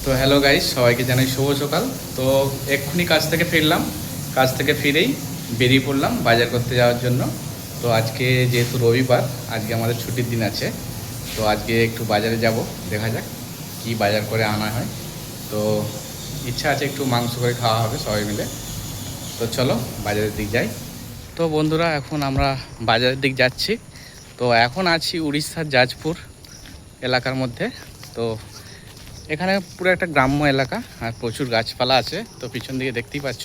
তো hello guys, সবাইকে জানাই শুভ সকাল। তো এক্ষুনি কাজ থেকে ফিরলাম। কাজ থেকে ফিরেই বেরিয়ে পড়লাম বাজার করতে যাওয়ার জন্য। তো আজকে যেহেতু রবিবার, আজকে আমাদের ছুটির দিন আছে। তো আজকে একটু বাজারে যাব, দেখা যাক কি বাজার করে আনা হয়। তো ইচ্ছা আছে একটু মাংস করে খাওয়া হবে সবাই মিলে। তো চলো বাজারের দিক যাই। তো বন্ধুরা, এখন আমরা বাজারের দিক যাচ্ছি। তো এখন আছি উড়িষ্যার জাজপুর এলাকার মধ্যে। তো এখানে পুরো একটা গ্রাম্য এলাকা আর প্রচুর গাছপালা আছে। তো পিছন দিকে দেখতেই পাচ্ছ।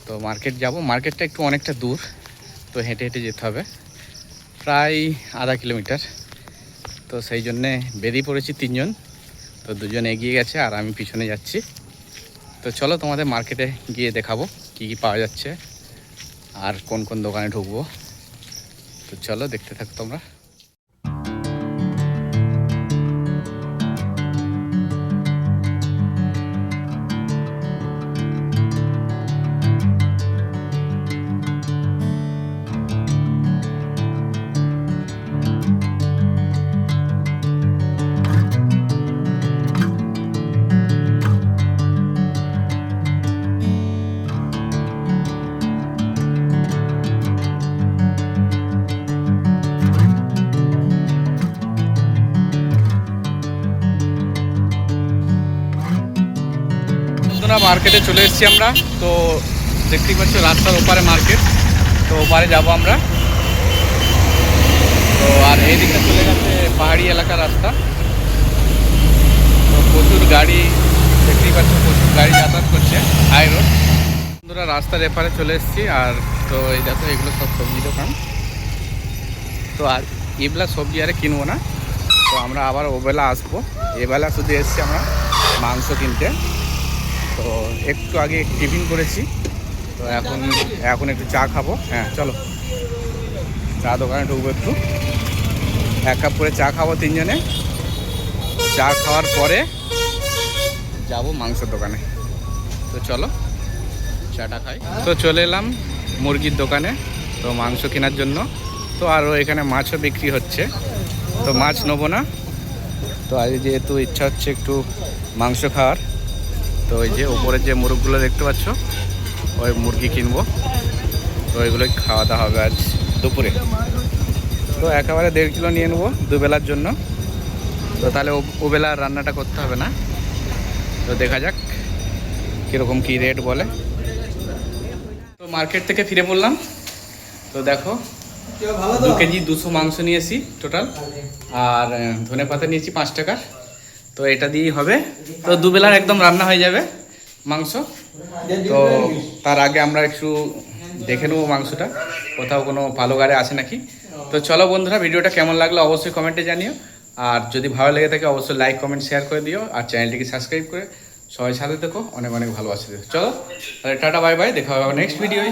তো মার্কেট যাব, মার্কেটটা একটু অনেকটা দূর, তো হেঁটে হেঁটে যেতে হবে প্রায় আধা কিলোমিটার। তো সেই জন্যে বেরিয়ে পড়েছি তিনজন। তো দুজন এগিয়ে গেছে আর আমি পিছনে যাচ্ছি। তো চলো তোমাদের মার্কেটে গিয়ে দেখাবো কি কি পাওয়া যাচ্ছে আর কোন কোন দোকানে ঢুকবো। তো চলো দেখতে থাকো তোমরা। মার্কেটে চলে এসেছি আমরা। তো দেখতেই পাচ্ছ রাস্তার ওপারে মার্কেট। তো ওপারে যাব আমরা। তো আর এইদিকে চলে গেছে পাহাড়ি এলাকার রাস্তা। তো প্রচুর গাড়ি, দেখতেই পাচ্ছ প্রচুর গাড়ি যাতায়াত করছে হাই রোড। বন্ধুরা, রাস্তার এপারে চলে এসেছি। আর তো এই দেখো এগুলো সব সবজি দোকান। তো আর এগুলা সবজি আরে কিনবো না। তো আমরা আবার ওবেলা আসবো। এবেলা শুধু এসেছি আমরা মাংস কিনতে। তো একটু আগে টিফিন করেছি। তো এখন একটু চা খাবো। হ্যাঁ চলো চা দোকানে ঢুকবো একটু, 1 কাপ করে চা খাবো তিনজনে। চা খাওয়ার পরে যাব মাংসের দোকানে। তো চলো চাটা খাই। তো চলে এলাম মুরগির দোকানে, তো মাংস কেনার জন্য। তো আরও এখানে মাছও বিক্রি হচ্ছে। তো মাছ নেবো না, তো আজ যেহেতু ইচ্ছা হচ্ছে একটু মাংস খাওয়ার। তো ওই যে উপরের যে মুরগগুলো দেখতে পাচ্ছ, ওই মুরগি কিনবো। তো ওইগুলোই খাওয়া দাওয়া হবে আজ দুপুরে। তো একেবারে 1.5 কিলো নিয়ে নেবো দুবেলার জন্য। তো তাহলে ওবেলা রান্নাটা করতে হবে না। তো দেখা যাক কীরকম কী রেট বলে। তো মার্কেট থেকে ফিরে পড়লাম। তো দেখো 2 কেজি 200 মাংস নিয়েছি টোটাল। আর ধনে পাতা নিয়েছি 5 টাকার। তো এটা দিয়েই হবে। তো দুবেলার একদম রান্না হয়ে যাবে মাংস। তো তার আগে আমরা একটু দেখে নেবো মাংসটা কোথাও কোনো ভালো গাড়ি আছে নাকি। তো চলো বন্ধুরা, ভিডিওটা কেমন লাগলো অবশ্যই কমেন্টে জানিও। আর যদি ভালো লেগে থাকে অবশ্যই লাইক কমেন্ট শেয়ার করে দিও। আর চ্যানেলটিকে সাবস্ক্রাইব করে সবাই সাথে থেকো, অনেক অনেক ভালোবাসা দিও। চলো তাহলে টাটা বাই বাই, দেখা হবে নেক্সট ভিডিওয়।